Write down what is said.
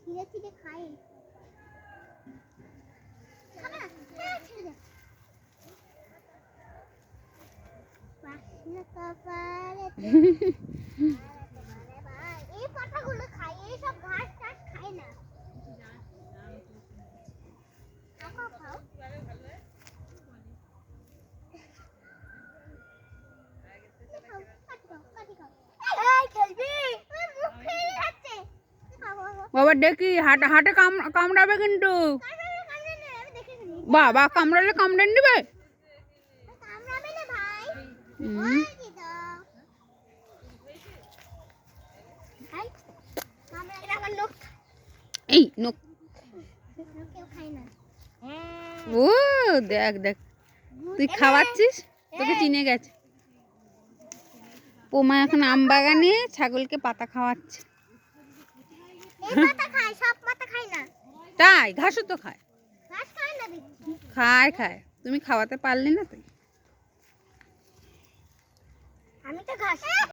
ধীরে ধীরে খাই। খাবে না? হ্যাঁ, ছেড়ে দে। বাসনা কপালেতে তোমারে ভাই। এই পাতাগুলো খাই, এইসব ঘাস টাস খাই না। খাও খাও। খাও, কাটি খাও। এই খেলবি? ওই মুখ ফেলে যাচ্ছে। খাও খাও। বাবা দেখি হাটে হাটে কামড়াবে কিন্তু। কামড়াবে না, আমি দেখে নিই। বাবা কামড়ালে কামড়ে নিবে। কামড়াবে না ভাই। হুম। ওই কি তো। ভাই কামড়াবে না, আমার লোক। এই নখ। কেউ খায় না। ও দেখ দেখ তুই খাওয়াচ্ছিস, তোকে চিনে গেছে। পোমা এখন আম বাগানে ছাগলকে পাতা খাওয়াচ্ছে। এই পাতা খায়, সব পাতা খায় না। তাই ঘাসও তো খায়। ঘাস খায় না দেখছি। খায় খায়, তুমি খাওয়াতে পারলি না তাই। আমি তো ঘাস